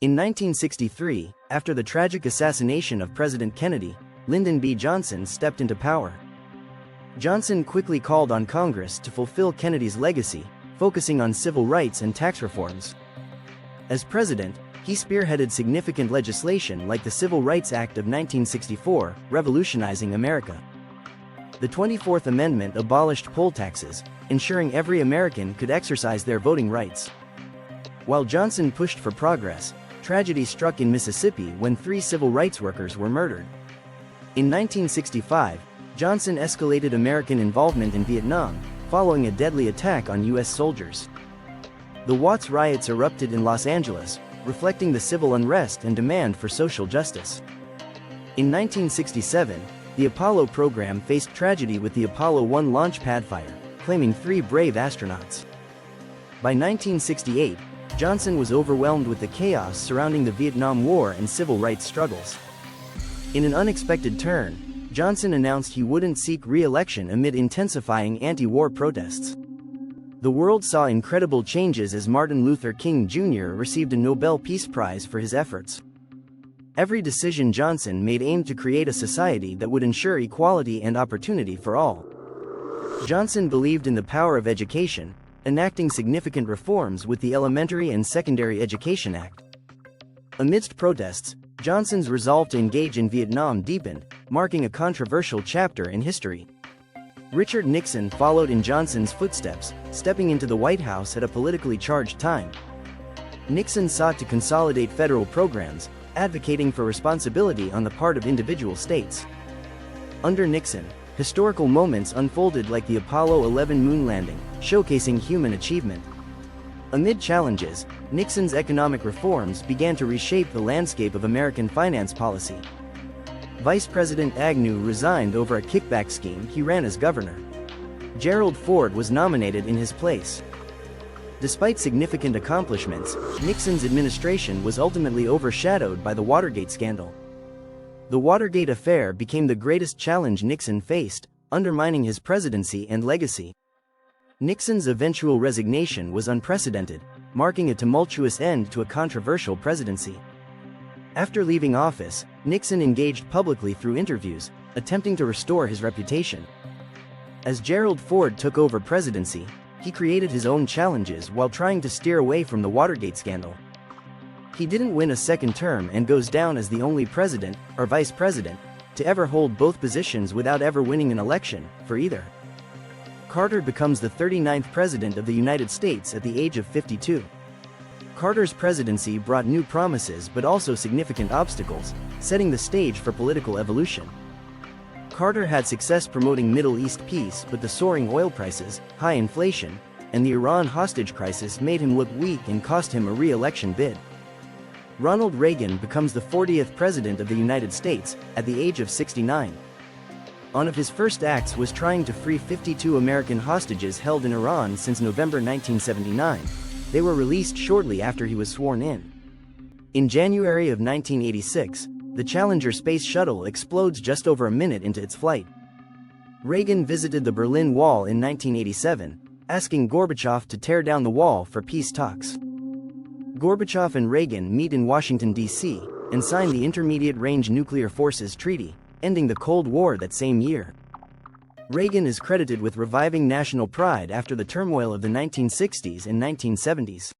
In 1963, after the tragic assassination of President Kennedy, Lyndon B. Johnson stepped into power. Johnson quickly called on Congress to fulfill Kennedy's legacy, focusing on civil rights and tax reforms. As president, he spearheaded significant legislation like the Civil Rights Act of 1964, revolutionizing America. The 24th Amendment abolished poll taxes, ensuring every American could exercise their voting rights. While Johnson pushed for progress, tragedy struck in Mississippi when 3 civil rights workers were murdered. In 1965, Johnson escalated American involvement in Vietnam, following a deadly attack on U.S. soldiers. The Watts riots erupted in Los Angeles, reflecting the civil unrest and demand for social justice. In 1967, the Apollo program faced tragedy with the Apollo 1 launch pad fire, claiming 3 brave astronauts. By 1968, Johnson was overwhelmed with the chaos surrounding the Vietnam War and civil rights struggles. In an unexpected turn, Johnson announced he wouldn't seek re-election amid intensifying anti-war protests. The world saw incredible changes as Martin Luther King Jr. received a Nobel Peace Prize for his efforts. Every decision Johnson made aimed to create a society that would ensure equality and opportunity for all. Johnson believed in the power of education, enacting significant reforms with the Elementary and Secondary Education Act. Amidst protests, Johnson's resolve to engage in Vietnam deepened, marking a controversial chapter in history. Richard Nixon followed in Johnson's footsteps, stepping into the White House at a politically charged time. Nixon sought to consolidate federal programs, advocating for responsibility on the part of individual states. Under Nixon, historical moments unfolded like the Apollo 11 moon landing, showcasing human achievement. Amid challenges, Nixon's economic reforms began to reshape the landscape of American finance policy. Vice President Agnew resigned over a kickback scheme he ran as governor. Gerald Ford was nominated in his place. Despite significant accomplishments, Nixon's administration was ultimately overshadowed by the Watergate scandal. The Watergate affair became the greatest challenge Nixon faced, undermining his presidency and legacy. Nixon's eventual resignation was unprecedented, marking a tumultuous end to a controversial presidency. After leaving office, Nixon engaged publicly through interviews, attempting to restore his reputation. As Gerald Ford took over presidency, he created his own challenges while trying to steer away from the Watergate scandal. He didn't win a second term and goes down as the only president, or vice president, to ever hold both positions without ever winning an election, for either. Carter becomes the 39th president of the United States at the age of 52. Carter's presidency brought new promises but also significant obstacles, setting the stage for political evolution. Carter had success promoting Middle East peace, but the soaring oil prices, high inflation, and the Iran hostage crisis made him look weak and cost him a re-election bid. Ronald Reagan becomes the 40th president of the United States, at the age of 69. One of his first acts was trying to free 52 American hostages held in Iran since November 1979. They were released shortly after he was sworn in. In January of 1986, the Challenger space shuttle explodes just over a minute into its flight. Reagan visited the Berlin Wall in 1987, asking Gorbachev to tear down the wall for peace talks. Gorbachev and Reagan meet in Washington, D.C., and sign the Intermediate Range Nuclear Forces Treaty, ending the Cold War that same year. Reagan is credited with reviving national pride after the turmoil of the 1960s and 1970s.